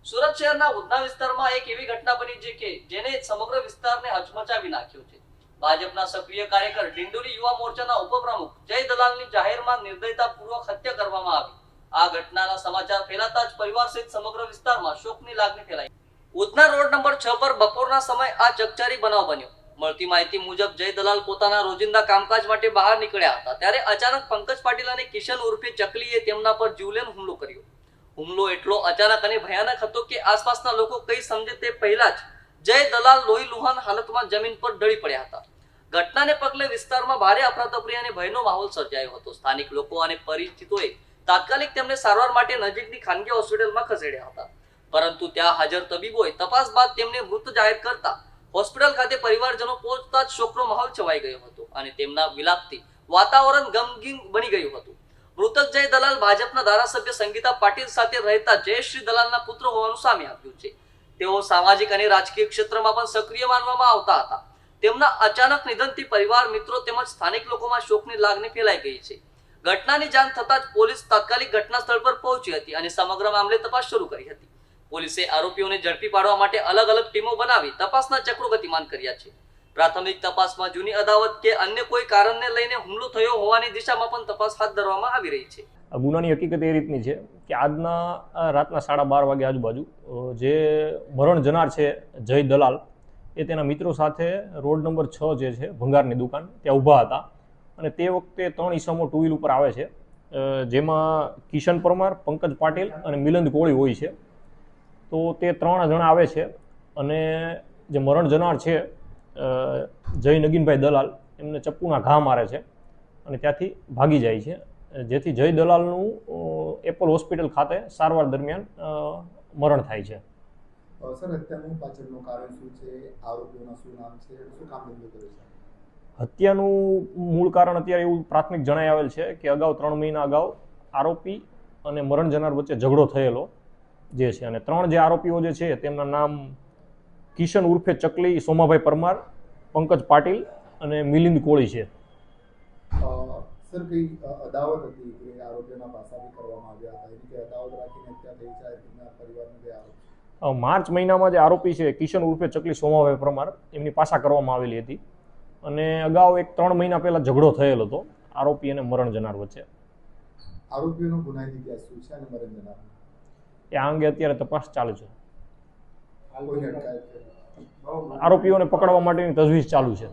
સુરત શહેરના ઉધના વિસ્તારમાં એક એવી ઘટના બની છે કે જેને સમગ્ર વિસ્તારને હચમચાવી નાખ્યો છે। ભાજપના સક્રિય કાર્યકર ડિંડોલી યુવા મોરચાના ઉપપ્રમુખ જય દલાલની જાહેરમાં નિર્દયતાપૂર્વક હત્યા કરવામાં આવી। આ ઘટનાના સમાચાર ફેલાતા જ પરિવાર સહિત સમગ્ર વિસ્તારમાં શોકની લાગણી ફેલાઈ। ઉધના રોડ નંબર 6 પર બપોરના સમયે આ ચકચારી બનાવ બન્યો। મળતી માહિતી મુજબ જય દલાલ પોતાના રોજિંદા કામકાજ માટે બહાર નીકળ્યા હતા ત્યારે અચાનક પંકજ પાટીલ અને કિશન ઉર્ફે ચકલીએ તેમના પર જીવલેણ હુમલો કર્યો। હુમલો એટલો અચાનક અને ભયાનક હતો કે આસપાસના લોકો કંઈ સમજે તે પહેલા જ જય દલાલ લોહી લુહાન હાલતમાં જમીન પર ઢળી પડ્યા હતા। ઘટનાને પગલે વિસ્તારમાં ભારે અફરાતફરી અને ભયનો માહોલ સર્જાયો હતો। સ્થાનિક લોકો અને પરિચિતોએ તાત્કાલિક તેમને સારવાર માટે નજીકની ખાનગી હોસ્પિટલમાં ખસેડ્યા હતા, પરંતુ ત્યાં હાજર તબીબોએ તપાસ બાદ તેમને મૃત જાહેર કરતા હોસ્પિટલ ખાતે પરિવારજનો પહોંચતા જ શોકનો માહોલ છવાઈ ગયો હતો અને તેમના વિલાપથી વાતાવરણ ગમગીન બની ગયું હતું। મૃતક જય દલાલ ભાજપના ધારાસભ્ય સંગીતા પાટીલ સાથે રહેતા જયશ્રી દલાલના પુત્ર હોવાનું સામે આવ્યું છે। તેઓ સામાજિક અને રાજકીય ક્ષેત્રમાં પણ સક્રિય માનવામાં આવતા હતા। તેમના અચાનક નિધનથી પરિવાર, મિત્રો તેમજ સ્થાનિક લોકોમાં શોકની લાગણી ફેલાઈ ગઈ છે। ઘટનાની જાણ થતાં જ પોલીસ તાત્કાલિક ઘટના સ્થળ પર પહોંચી હતી અને સમગ્ર મામલે તપાસ શરૂ કરી હતી। પોલીસે આરોપીઓને ઝડપી પાડવા માટે અલગ અલગ ટીમો બનાવી તપાસના ચક્રો ગતિમાન કર્યા છે। પ્રાથમિક તપાસમાં જૂની અદાવત કે અન્ય કોઈ કારણને લઈને હુમલો થયો હોવાની દિશામાં પણ તપાસ હાથ ધરવામાં આવી રહી છે। ગુનાની હકીકત એ રીતની છે કે આજના રાતના 12:30 વાગે આજુબાજુ જે મરણ જનાર છે જય દલાલ એ તેના મિત્રો સાથે રોડ નંબર 6 જે છે ભંગારની દુકાન ત્યાં ઊભા હતા અને તે વખતે 3 ઈસમો ટુ વ્હીલ ઉપર આવે છે, જેમાં કિશન પરમાર, પંકજ પાટીલ અને મિલંદ કોળી હોય છે। તો તે 3 જણા આવે છે અને જે મરણ જનાર છે જય નગીનભાઈ દલાલ એમને ચપ્પુના ઘા મારે છે અને ત્યાંથી ભાગી જાય છે, જેથી જય દલાલનું એપલ હોસ્પિટલ ખાતે સારવાર દરમિયાન મરણ થાય છે। સર, હત્યાનું પાછળનું કારણ શું છે? આરોપીઓના શું નામ છે? શું કામ ધંધો કરે છે? હત્યાનું મૂળ કારણ અત્યારે એવું પ્રાથમિક જણાઈ આવેલ છે કે અગાઉ 3 મહિના અગાઉ આરોપી અને મરણ જનાર વચ્ચે ઝઘડો થયેલો જે છે અને 3 જે આરોપીઓ જે છે તેમના નામ કિશન ઉર્ફે ચકલી, સોમાભાઈ પરમાર, પંકજ પાટીલ અને મિલિંદ કોળી છે। સર, કઈ અદાવત હતી કે આરોપીઓના પાસા બી કરવામાં આવ્યા હતા? એની કઈ અદાવત રાખીને હત્યા થઈ છે? તેમના પરિવારનો જે આરોપ માર્ચ મહિનામાં જે આરોપી છે કિશન ઉર્ફે ચકલી, સોમાભાઈ પરમાર એમની પાસા કરવામાં આવેલી હતી અને અગાઉ 3 મહિના પહેલા ઝઘડો થયેલો હતો આરોપી અને મરણ જનાર વચ્ચે। આરોપીઓનો ગુનાહિત ઇતિહાસ શું છે અને મરણ જનાર એ આ અંગે અત્યારે તપાસ ચાલુ છે। કોઈને અટકાયત છે? આરોપીઓને પકડવા માટેની તજવીજ ચાલુ છે।